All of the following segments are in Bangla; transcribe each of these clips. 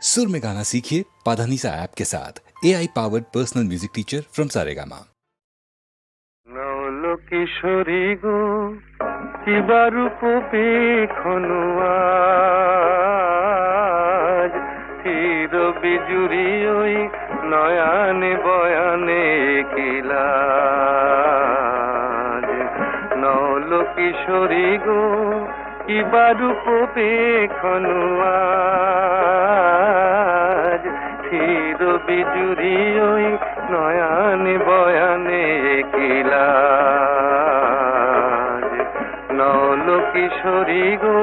सुर में गाना सीखिए पाधानीसा ऐप के साथ AI powered personal music teacher from Saregama. নৌলো কিশোরী গো কিবা রূপ পেখনু আজ চির বিজুরি ওই নয়ানে বয়ানে কিলাজ নৌলো কিশোরী গো কিবা রূপ পেখনু আজ চির বিজুরি ওই নয়ানে বয়ানে কিলাজ নৌলো কিশোরী গো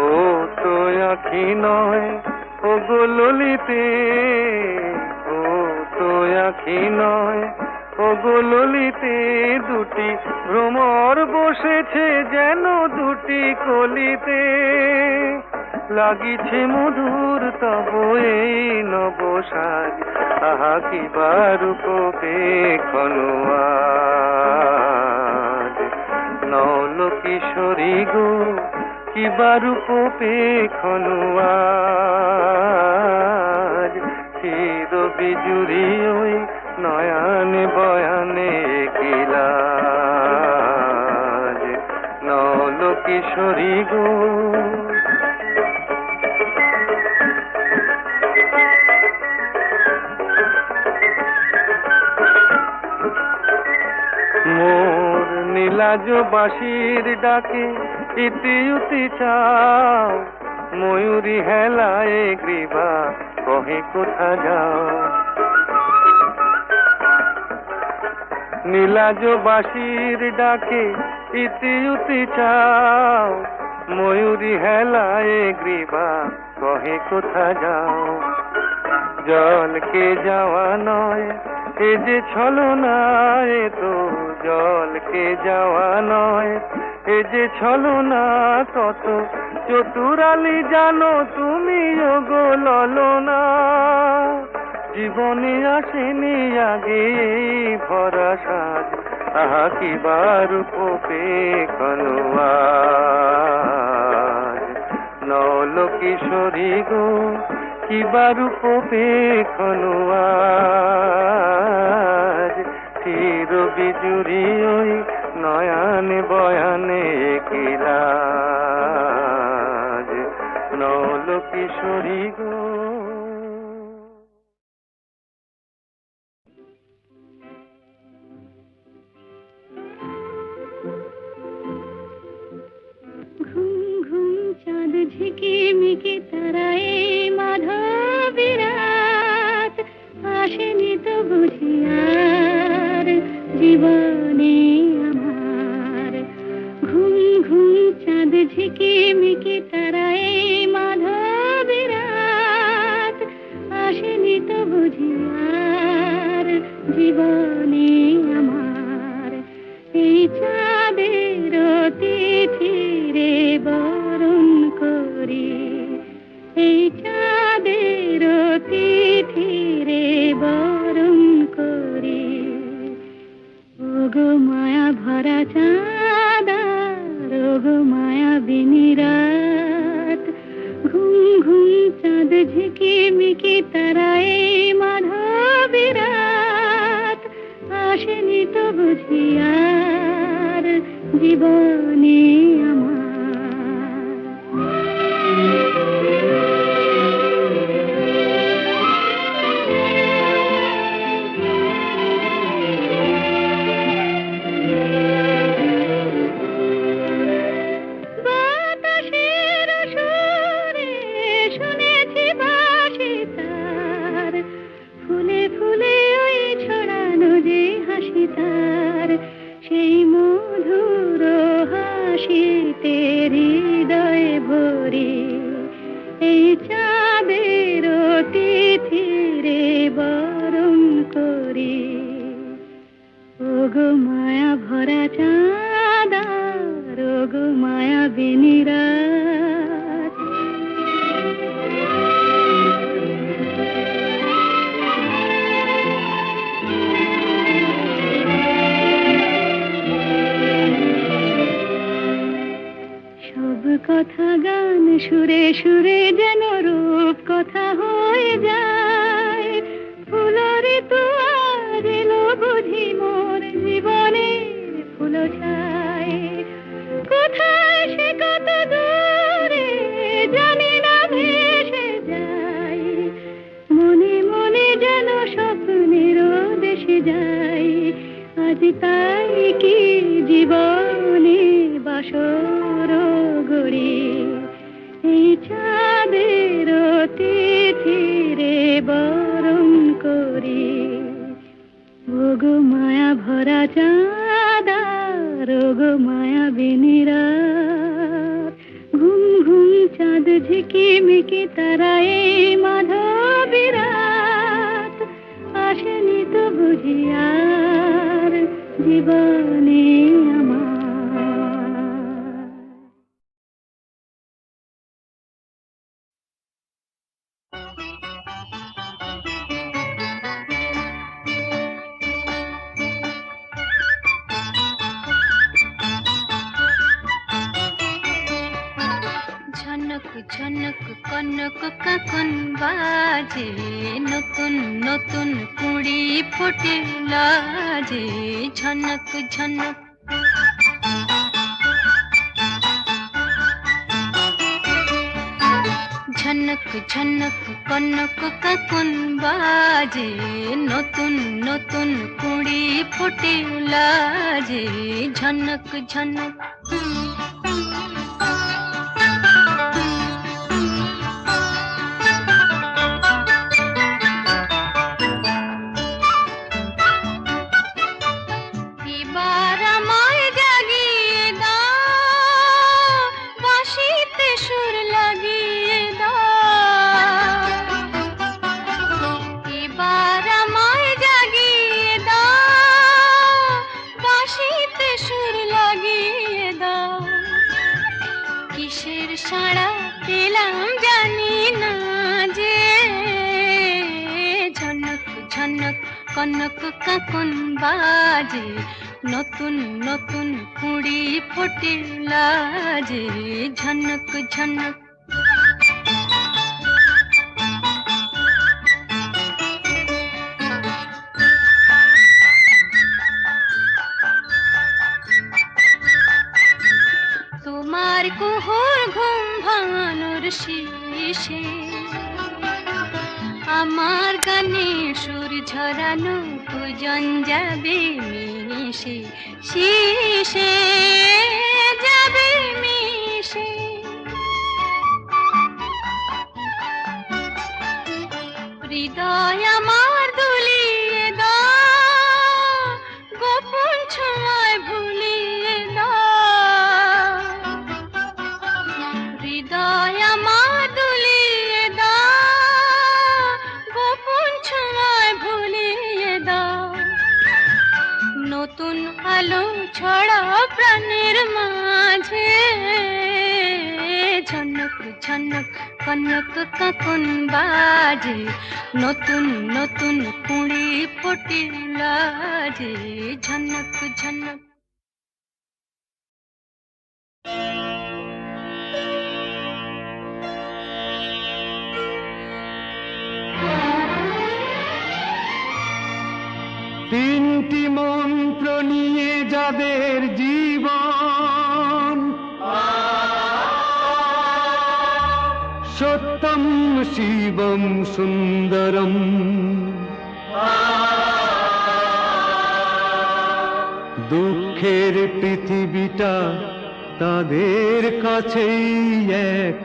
ও তো আখি নয় ও গো ললিতে ও তো আখি নয় ও গো ললিতে দুটি ভ্রমর বসেছে যেন দুটি কলিতে লাগিছে মধুর তব এই নবসাজ আহা কি বারূপ পেখনু আজ নৌলো কিশোরী গো কি বারূপ পেখনু আজ চির বিজুরি ওই নয়ানে বয়ানে কিলাজ নৌলো কিশোরী গো মোর নীলাজ বাঁশির ডাকে ইতি উতি চাও ময়ূরী হেলায় গ্রীবা কহে কোথা যাও নীলাজ বাঁশির ডাকে ইতি উতি চাও ময়ূরী হেলায় গ্রীবা কহে কোথা যাও জলকে যাওয়া নয় এ যে ছলনা এ তো জলকে যাওয়া নয় এ যে ছলনা কত চতুরালি জানো তুমি গো ললনা জীবনে আসেনি আগে ভরা সাজ আহা কি বারূপ পেখনু আজ নৌলো কিশোরী গো কি বারূপ পেখনু আজ চির বিজুরি ওই নয়ানে বয়ানে কিলাজ নৌলো কিশোরী গো চাঁদ ঝিকিমিকি তারায় মাধবী রাত আসেনি তো বুঝি আর জীবনে আমার ঘুম ঘুম চাঁদ ঝিকিমিকি তারায় মাধবী রাত আসেনি তো বুঝি আর জীবনে আমার এই চাঁদের তিথিরে বরণ করি এই চাঁদের তিথিরে বরণ করি ওগো মায়া ভরা চাঁদার ওগো মায়া বিনি রাত ঘুম ঘুম চাঁদ ঝিকিমিকি তারায় মাধবী রাত আসেনি তো বুঝি আর জীবনে আমার বাতাসের সুরে শুনেছি বাঁশি তার ফুলে ফুলে ওই ছড়ানো যে হাসি তার সেই মধুর হাসিতে হৃদয় ভরে এই চাঁদের তিথিরে বরণ করি ওগো মায়া ভরা চাঁদার ওগো মায়া বিনি রাত সুরে সুরে যেন রূপ কথা হয়ে যায়। ফুল ঋতু আজ এলো বুঝি মোর জীবনের ফুল ছায়। কোথায় সে কত দূরে জানি না ভেসে যায়। মনে মনে যেন স্বপ্নের দেশে যাই। আজ তাই কি জীবনে বাসর গড়ি। এই চাঁদের তিথিরে বরণ করি। ওগো মায়া ভরা চাঁদ ওগো মায়া বিনিরা। ঘুম ঘুম চাঁদ ঝিকিমিকি তারা এই মাধবী রাত। আসেনি তো বুঝি আর জীবনে আমার। ঝনক ঝনক কনক কাকন বাজে। নতুন নতুন কুড়ি ফোটে লাজে। ঝনক ঝনক ঝনক ঝনক কনক কাকন বাজে। নতুন নতুন কুড়ি ফোটে লাজে। ঝনক ঝনক এবার আমায় জাগিয়ে দাও। বাঁশিতে সুর লাগিয়ে দাও। এবার আমায় জাগিয়ে দাও। বাঁশিতে সুর লাগিয়ে দাও। কিসের সাড়া পেলাম জানি না যে। ঝনক ঝনক কনক কাকন বাজে। নতুন নতুন কুড়ি ফোটে লাজে। ঝনক ঝনক তোমার কুহুর ঘুম ভাঙানোর শীষে আমার গানে সুর ঝরানো পূজন যাবে মিশে। শীষে যাবে মিশে। হৃদয় আমার দুলিয়ে দাও। গোপন ছোঁয়ায় ভুলিয়ে দাও। হৃদয় আমার দুলিয়ে দাও। গোপন ছোঁয়ায় ভুলিয়ে দাও। নতুন আলো ছড়াও প্রাণের মাঝে। ঝনক ঝনক কনক কাকন বাজে। নতুন নতুন কুড়ি ফোটে লাজে। ঝনক ঝনক তিনটি মন্ত্র নিয়ে যাদের জীবন। সত্যম শিবম সুন্দরম। দুঃখের পৃথিবীটা তাদের কাছেই এক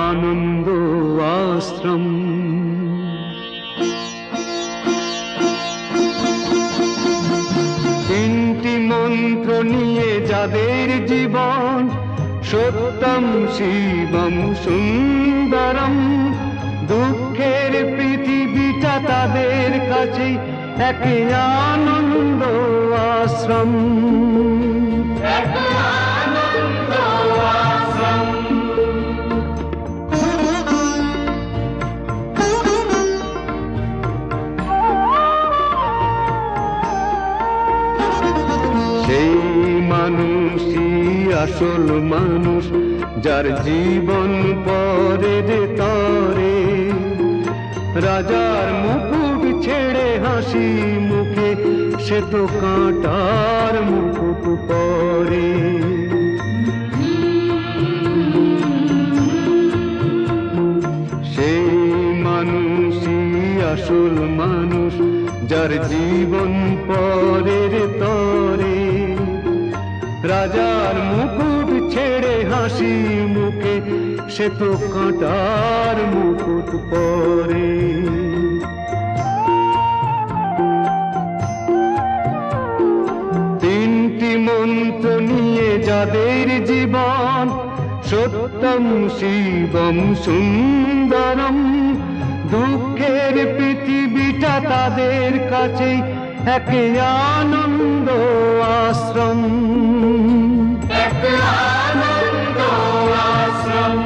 আনন্দ আশ্রম। তিনটি মন্ত্র নিয়ে যাদের জীবন। সত্যম শিবম সুন্দরম। দুঃখের পৃথিবীটা তাদের কাছে এক আনন্দ আশ্রম। সেই মানুষই আসল মানুষ যার জীবন পরের তরে, রাজার মুকুট ছেড়ে হাসি মুখে সে তো কাঁটার মুকুট পরে। সেই মানুষই আসল মানুষ, যার জীবন পরের তরে, রাজার মুকুট ছেড়ে হাসি মুখে সে তো কাঁটার মুকুট পরে। তিনটি মন্ত্র নিয়ে যাদের জীবন, সত্যম শিবম সুন্দরম, দুঃখের পৃথিবীটা তাদের কাছে এক আনন্দ আশ্রম, এক আনন্দ আশ্রম।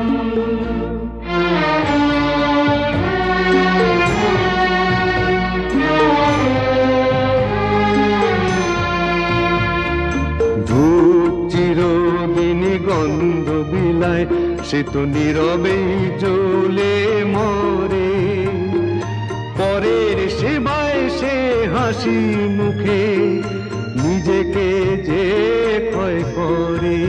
ধূপ চিরদিনই গন্ধ বিলায়, সে তো নীরবেই জ্বলে মরে, পরের সেবায় সে হাসি মুখে নিজেকে যে ক্ষয় করে।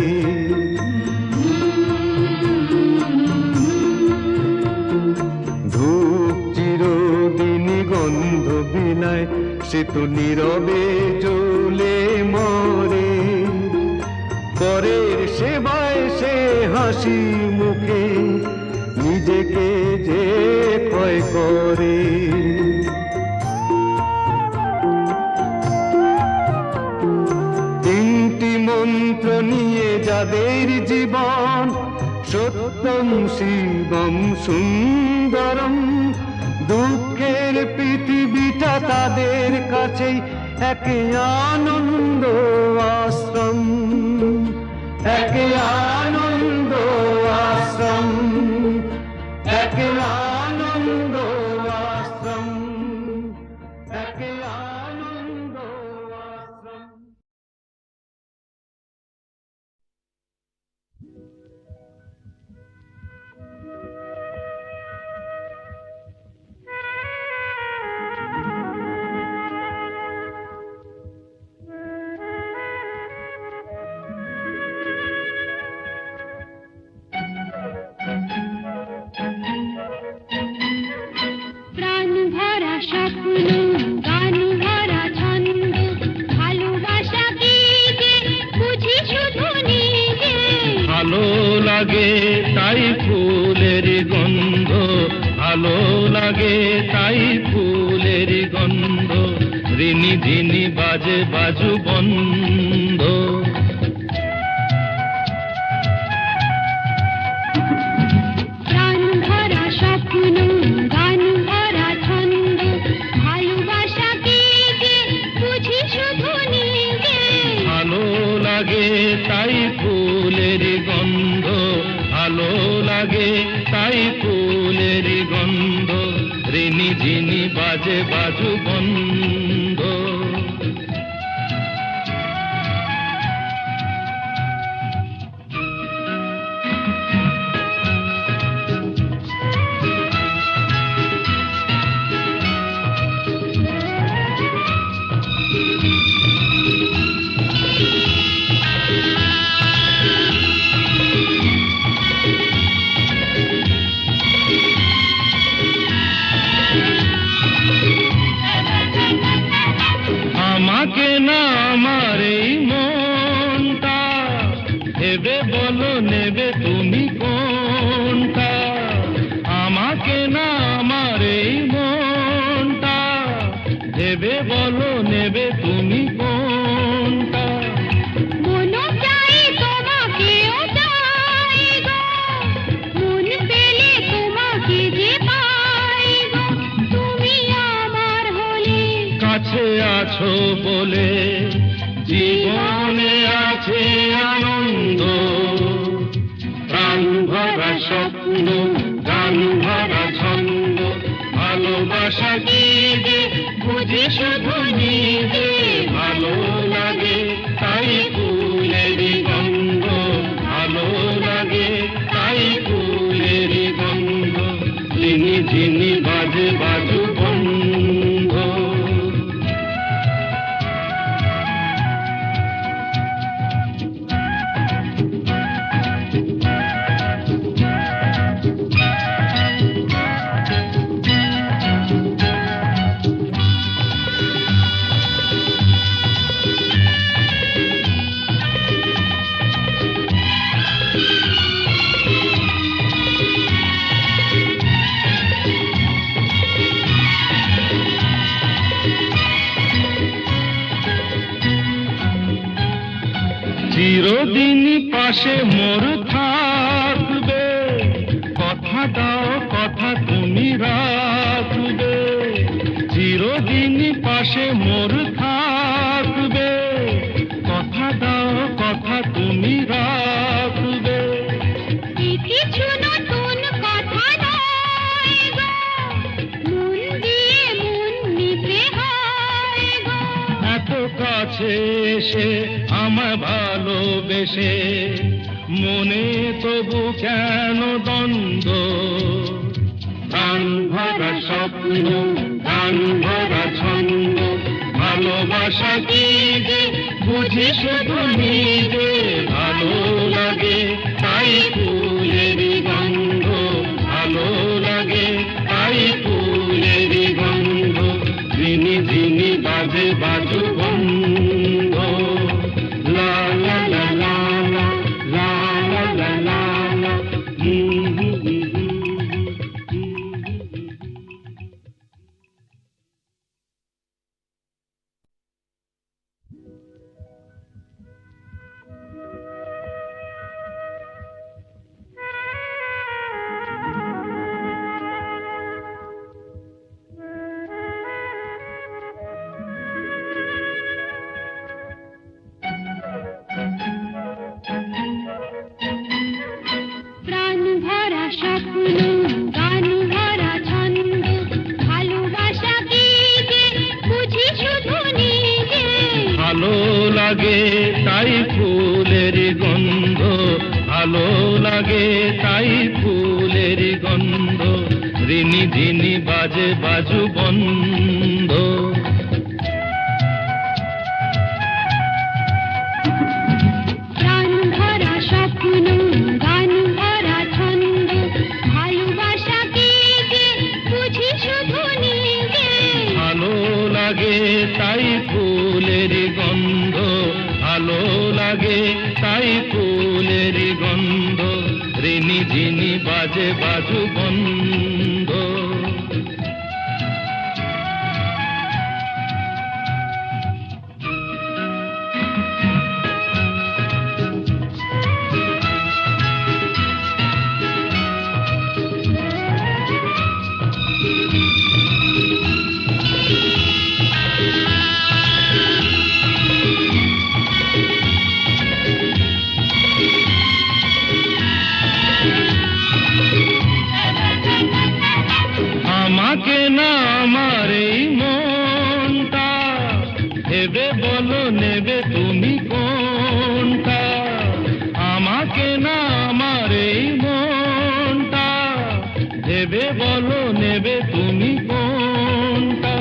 ধূপ চিরদিনই গন্ধ বিলায়, সে তো নীরবে জ্বলে মরে, পরের সেবায় সে হাসি মুখে নিজেকে যে ক্ষয় করে। তিনটি মন্ত্র নিয়ে যাদের জীবন, সত্যম শিবম সুন্দরম, দুঃখের পৃথিবীটা তাদের কাছেই এক আনন্দ আশ্রম, এক আনন্দ আশ্রম, এক আনন্দ আশ্রম, এক আনন্দ আশ্রম। প্রাণ ভরা স্বপ্ন, গান ভরা ছন্দ, ভালোবাসা কি যে বুঝি শুধু নিজে। ভালো লাগে তাই ফুলের গন্ধ, ভালো লাগে তাই ফুলের গন্ধ, ঋণী ধিনি বাজে বাজু বন্ধ। প্রাণ ভরা স্বপ্ন, গান ভরা ছন্দ, ভালোবাসা কি যে বুঝি শুধু নিজে। ভালো লাগে তাই ফুলের গন্ধ, ভালো লাগে তাই ফুলের গন্ধ, ঋণী ঝিনি বাজে বাজু বন্ধ। আমাকে না আমার এই মনটা ভেবে বলো নেবে তুমি কোনটা, আমাকে না আমার এই মনটা ভেবে বলো নেবে তুমি কোনটা। মন চাই তোমাকেও চাই গো, মন পেলে তোমাকে যে পাই গো, তুমি আমার হলে। কাছে আছো বলে জীবনে আছে আনন্দ, প্রাণ ভরা স্বপ্ন, গান ভরা ছন্দ, ভালোবাসা কি যে বুঝি শুধু নিজে। ভালো লাগে তাই ফুলের গন্ধ, ভালো লাগে চিরদিন পাশে মোর থাকবে, কথা দাও কথা তুমি রাখবে। চিরদিন পাশে মোর থাকবে, কথা দাও কথা তুমি রাখবে। কিছু নতুন কথা নয় গো, মন দিয়ে মন নিতে হয় গো। এত কাছে এসে আমায় ভালোবেসে মনে তবু কেন দ্বন্দ্ব? গান ভরা স্বপ্ন গান ভরা ছন্দ, ভালোবাসা কি যে বুঝি শুধু নিজে। ভালো লাগে তাই ফুলের গন্ধ, ভালো লাগে তাই ফুলের গন্ধ। ঝিনি ঝিনি বাজে বাজু বন্ধ, লা লা লা লা লা লা লা লা লা। প্রাণ ভরা স্বপ্ন গান ভরা ছন্দ, ভালোবাসা কি যে বুঝি শুধু নিজে। ভালো লাগে তাই ফুলের গন্ধ, ভালো লাগে তাই ফুলের গন্ধ। ঋণী ঝিনি বাজে বাজু বন্ধ। প্রাণ ভরা স্বপ্ন গান ভরা ছন্দ, ভালোবাসা কি যে বুঝি শুধু নিজে। ভালো লাগে তাই ফুলের গন্ধ, ভালো লাগে তাই ফুলের গন্ধ। ঋণী ঝিনি বাজে বাজু বন্ধ। আমাকে না আমার এই মনটা ভেবে বলো নেবে তুমি কোনটা? আমাকে না আমার এই মনটা ভেবে বলো নেবে তুমি কোনটা?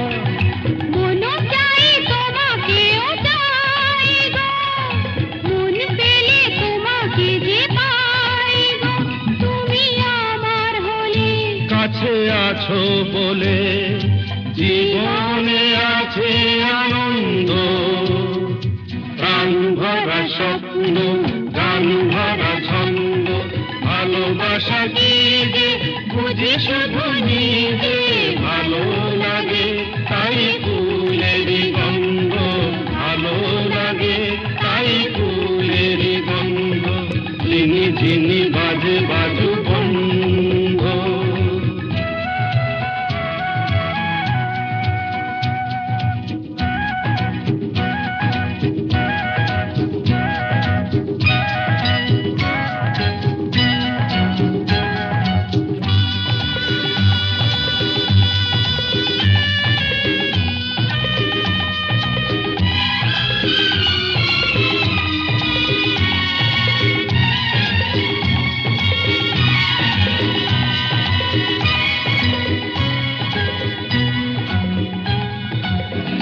মন চাই তোমাকেও চাই গো, মন পেলে তোমাকে যে পাই গো। তুমি আমার হলে কাছে আছো বলে জীবনে আছে আনন্দ। প্রাণ ভরা স্বপ্ন গান ভরা ছন্দ, ভালোবাসা কি যে বুঝি শুধু নিজে। ভালো লাগে তাই ফুলের গন্ধ, ভালো লাগে তাই ফুলের গন্ধ। ঝিনি ঝিনি বাজে বাজু বন্ধ।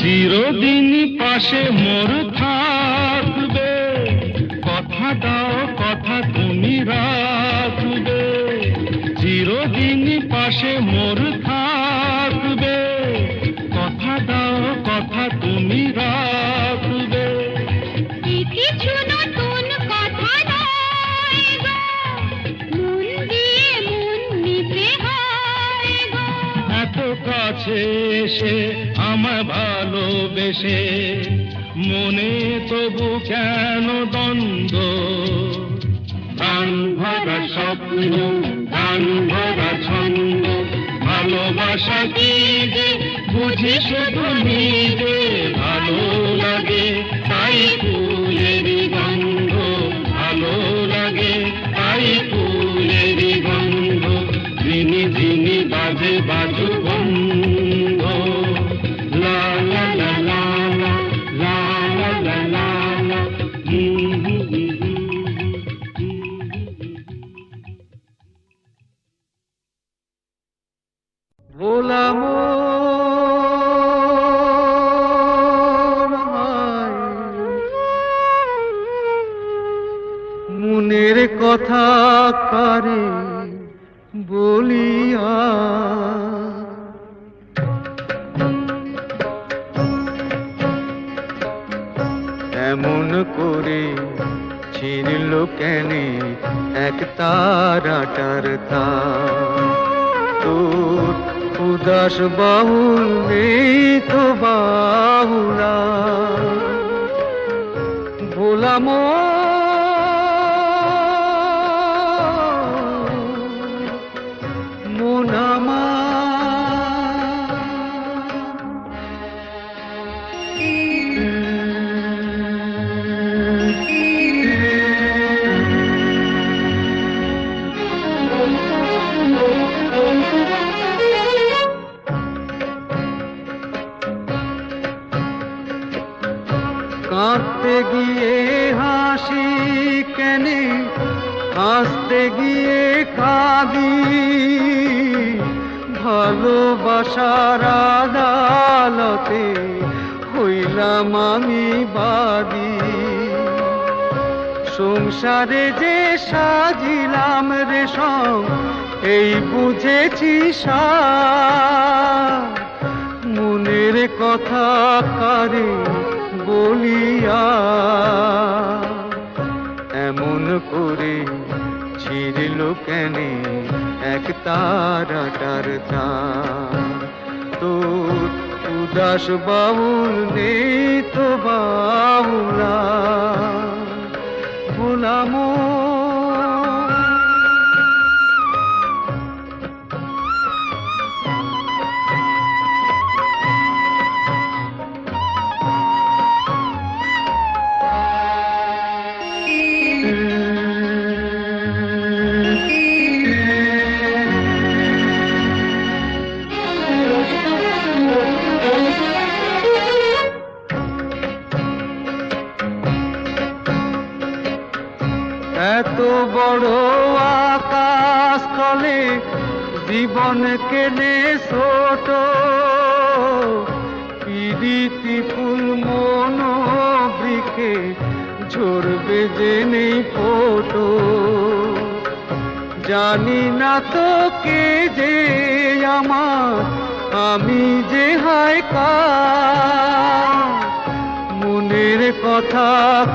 চিরদিন পাশে মোর থাকবে, কথা দাও কথা তুমি রাখবে। চিরদিন পাশে মোর থাকবে, কথা দাও কথা তুমি রাখবে। কিছু নতুন কথা নয় গো, মন দিয়ে মন নিতে হয় গো। এত কাছে এসে আমায় ভালোবেসে মনে তবু কেন দ্বন্দ্ব? গান ভরা স্বপ্ন, গান ভরা ছন্দ, ভালোবাসা কি যে বুঝি শুধু নিজে। ভালো লাগে তাই ফুলেরই গন্ধ, ভালো লাগে তাই ফুলেরই গন্ধ। যিনি যিনি বাজে বাজু বন্ধ। লা লা লা লা লা, লা লা লা লা লা। ভোলা মনের কথা কারে বলিয়া, এমন করে ছিঁড়ল কেনে এক তারাটার তার। তোর উদাস বাহুল নেই তো বাহুলা, ভোলা মন আমার। কাঁদতে গিয়ে হাসি কেনে, হাসতে গিয়ে কাঁদি, ভালোবাসার আদালতে হইলাম আমি বাদী। সংসারে যে সাজিলাম রেশম, এই বুঝেছি সার। মনের কথা কারে বলিয়া, এমন করে ছিঁড়ল কেনে এক তারাটার তার। তোর উদাস বাউল নেই তো বাউলা, ভোলাম এত বড় আকাশ তলে জীবন কেনে ছোট, পিরিতি ফুল মন বৃক্ষে ঝরবে যে নেই ফোটো। জানি না তো কে যে আমার, আমি যে হায় কার। মনের কথা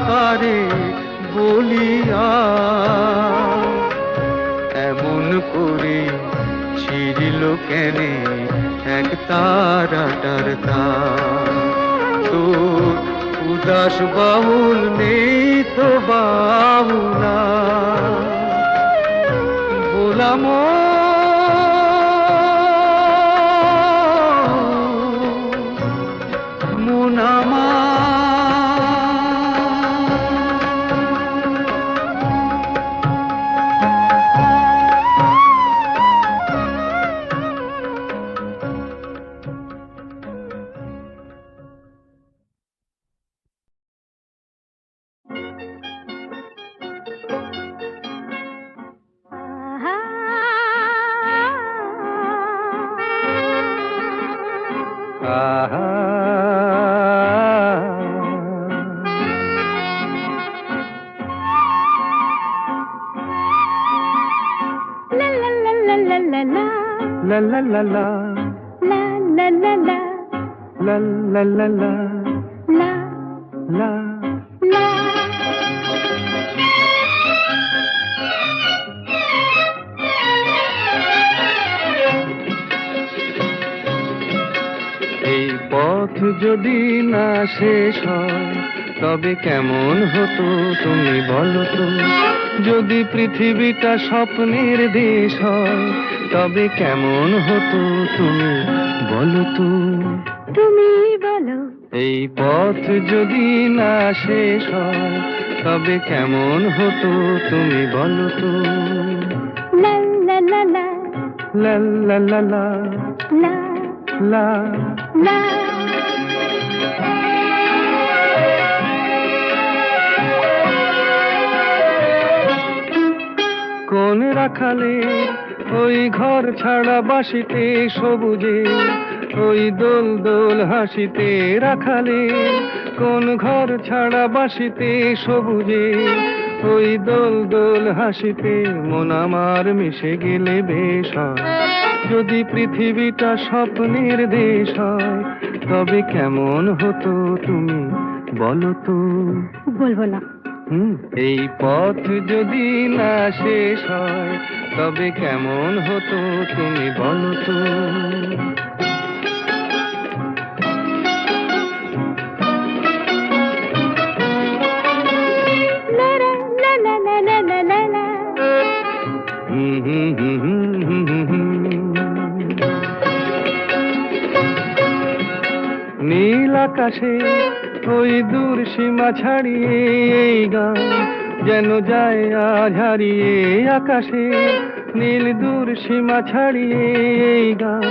কারে বলিয়া, এমন করে ছিঁড়ল কেনে এক তারাটার তার। তোর উদাস বাউল নেই তো বাউলা, ভোলাম মন আমার। La la la la, La la la la, la la la la, la la. la. এই পথ যদি না শেষ হয় তবে কেমন হতো তুমি বলো তো? যদি পৃথিবীটা স্বপ্নের দেশ হয় তবে কেমন হতো তুমি বলো তো? তুমি বলো এই পথ যদি না শেষ হয় তবে কেমন হতো তুমি বলো তো? লা লা লা লা লা লা লা লা লা লা লা কোন রাখালে ওই ঘর ছাড়া বাসিতে সবুজে ওই দোল দোল হাসিতে রাখালে কোন ঘর ছাড়া বাসিতে সবুজে ওই দোল দোল হাসিতে মন আমার মিশে গেলে বেশ হয়। যদি পৃথিবীটা স্বপ্নের দেশ হয় তবে কেমন হতো তুমি বলো তো? বলবো না। এই পথ যদি না শেষ হয় তবে কেমন হতো তুমি বলো তো? লা লা লা লা লা লা লা লা। নীল আকাশে ওই দূর সীমা ছাড়িয়ে এই গান যেন যায় আজ হারিয়ে। আকাশে নীল দূর সীমা ছাড়িয়ে এই গান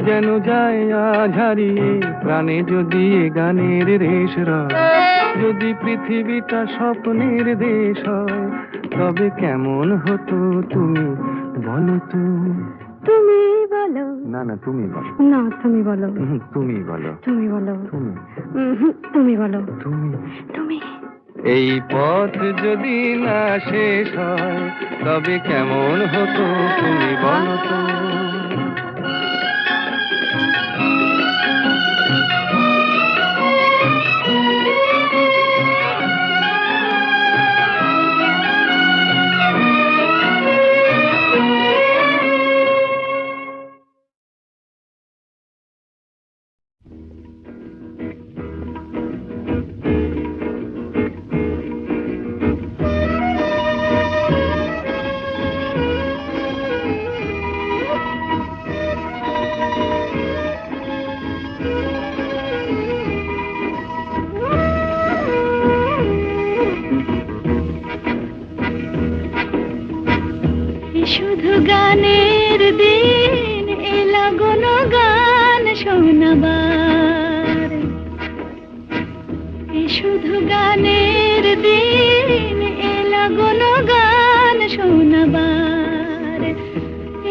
যেন যায় আজ হারিয়ে। প্রাণে যদি এ গানের রেশ রয়, যদি পৃথিবীটা স্বপ্নের দেশ হয় তবে কেমন হতো তুমি বলো তো? তুমি বলো। না না তুমি বলো। না তুমি বলো। তুমি বলো। তুমি বলো। তুমি তুমি বলো। তুমি তুমি। এই পথ যদি না শেষ হয় তবে কেমন হতো তুমি বলো তো? শুধু গানের দিন এলা গণ গান শোনাবার। শুধু গানের দিন এলা গণ গান শোনাবার।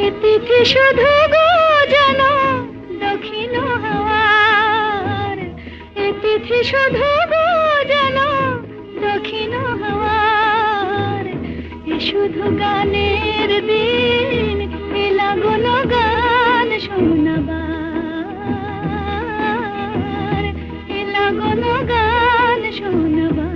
এ তিথি শুধু গো যেন দক্ষিণ হাওয়ার। এ তিথি শুধু গো যেন দক্ষিণ হাওয়ার। শুধু গানের দিন এলা গণ গান শোনাবার। এলা গণ গান শোনাবার।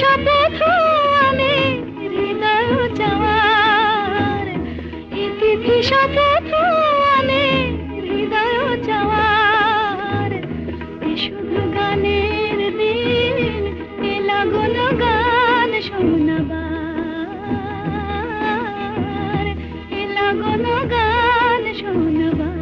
শপথ আমি হৃদয় চাওয়ার। ইতিথি শপথ আমি হৃদয় চাওয়ার। শুধু গানের দিন এলা গণ গান শোনাবার। এলা গণ গান শোনাবার।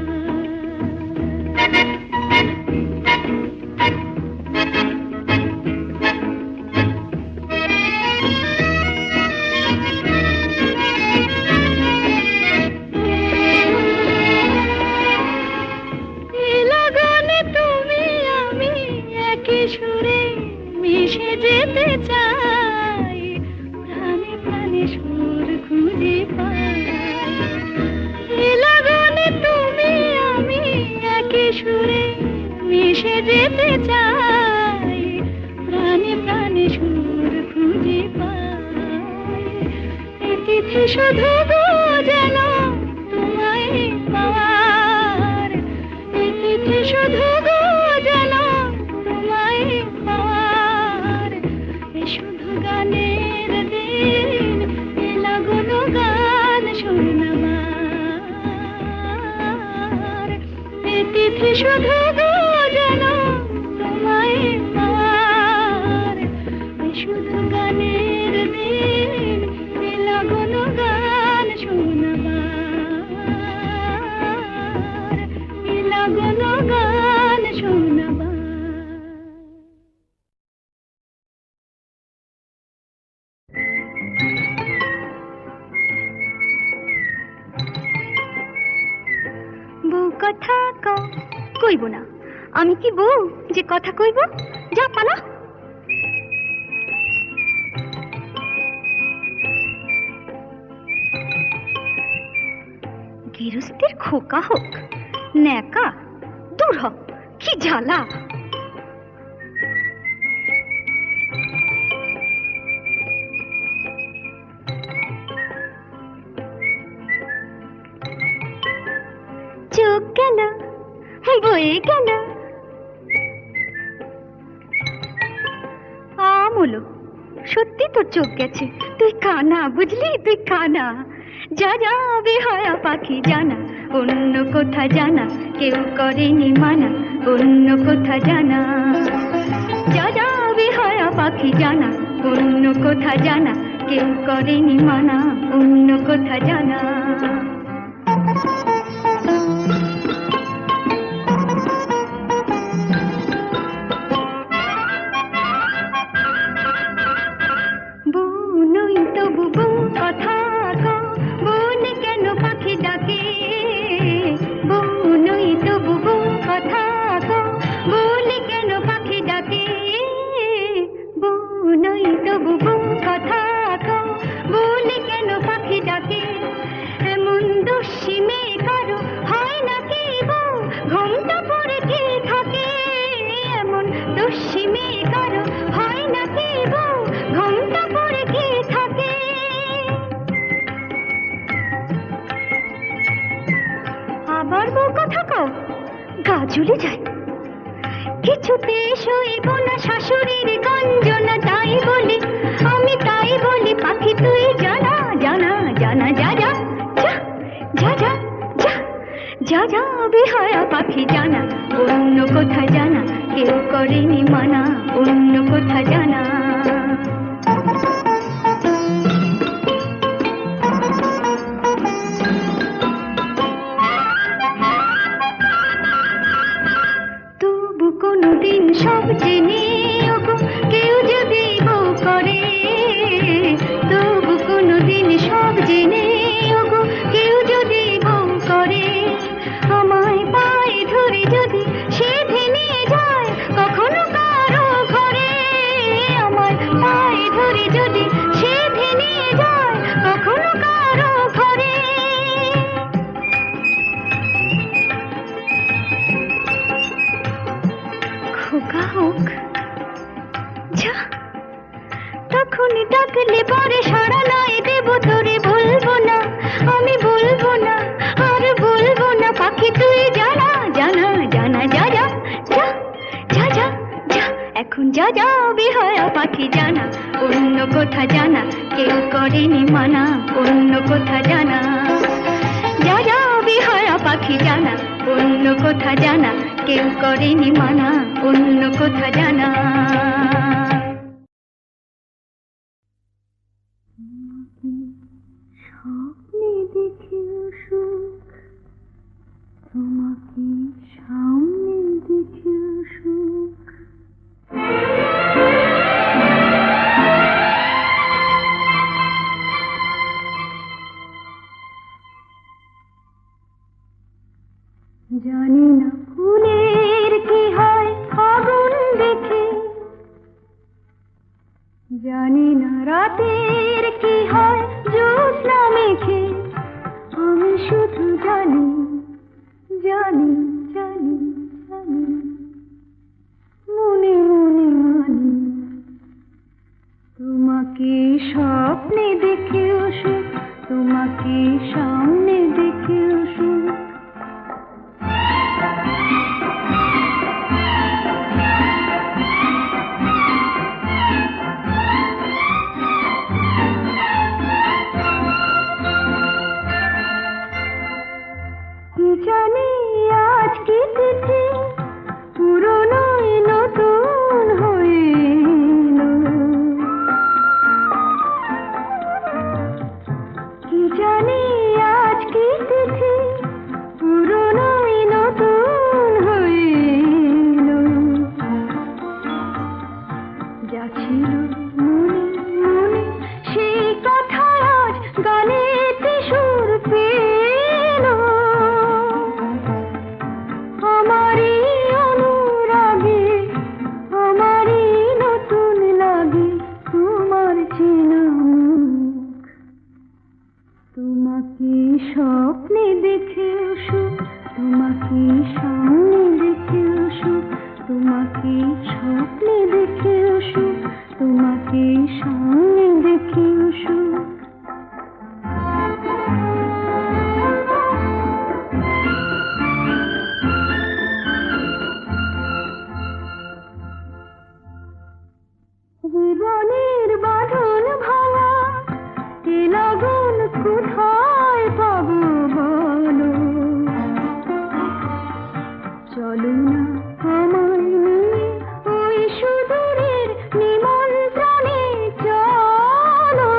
তিথি শুধু গো যেন তোমায় পাওয়ার, এই তিথি শুধু গো যেন তোমায় পাওয়ার, এ শুধু গানের দিন, এ লাগুনো গান শোনাবার, এই তিথি শুধু গো যেন তোমায় পাওয়ার, এ শুধু গানের দিন, এ লাগুনো গান শোনাবার, এ লাগুনো গান শোনাবার। বউ কথা কইব না, আমি কি বউ যে কথা কইব? যা পালা। গৃহস্থের খোকা হোক ন্যাকা, দূর হ, কি জ্বালা। চোখ গেল বয়ে গেল আমলো, সত্যি তোর চোখ গেছে, তুই কানা, বুঝলি তুই কানা। যা যা বেহায়া পাখি জানা, অন্য কোথা জানা কেউ করেনি মানা, অন্য কোথা জানা। যা যা বেহায়া পাখি জানা, অন্য কোথা জানা কেউ করেনি মানা, অন্য কোথা জানা। গাজুলে যায় কিছুতে সইব না শাশুড়ির গঞ্জনা, তাই বলি আমি, তাই বলি পাখি তুই জানা জানা জানা। যা যা যা যা যা যা যা যা বেহায়া পাখি জানা, অন্য কোথা জানা কেউ করেনি মানা, অন্য কোথা জানা। সব জেনে কেউ যদি বউ করে, তবু কোনোদিন সব জেনে কেউ যদি বউ করে, আমায় পায়ে ধরে যদি সে ভেঙে যায় কখনো কারো ঘরে, আমায় পায়ে ধরে যদি সে ভেঙে যায় কখনো কারো ঘরে। খোকা হোক যা, তখনই ডাকলে পরে সাড়া নয় দেব তোরে, বলবো না আমি, বলবো না আর বলবো না পাখি তুই জানা জানা জানা। যা যা যা যা যা যা এখন যা যা বেহায়া পাখি জানা, অন্য কোথা জানা কেউ করেনি মানা, অন্য কোথা জানা। যা যা বেহায়া পাখি জানা, অন্য কোথা জানা কেউ করেনি মানা, অন্য কোথা জানা। স্বপ্নে দেখি সুখ, তোমাকে সামনে দেখি সুখ। জানি না ফুলের কি হয় আগুন দেখে, জানি না রাতের কি হয় জ্যোৎস্না মেখে, আমি শুধু জানি জানি জানি জানি, মনে মনে মানি তোমাকে স্বপ্নে দেখেও সুখ, তোমাকে সামনে দেখে সুখ। কি জানি আজ কি তিথি পুরনো নতুন হইল, কি জানি আজ কি তিথি পুরনো নতুন হইল, যা ছিল মনে মনে সেই কথা আজ গানেতে সুর পেল। আমারই অনুরাগে আমারই নতুন লাগে তোমার চেনা মুখ। তোমাকে স্বপ্নে দেখে সুখ, তোমাকে সামনে দেখে সুখ, তোমাকে স্বপ্নে দেখে সুখ, তোমাকে সামনে দেখে সুখ। জীবনের বাঁধন ভাঙা এ লগন কোথায় পাবো বলো, চলো না আমায় নিয়ে ওই সুদূরের নিমন্ত্রণে চলো।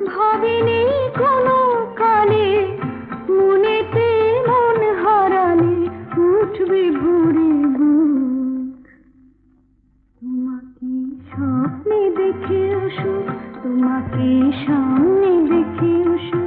ভাবিনি কোনো কালে মনেতে মন হারালে উঠবে ভরে বুক। তোমাকে স্বপ্নে দেখে সুখ, তোমাকে সামনে দেখে সুখ।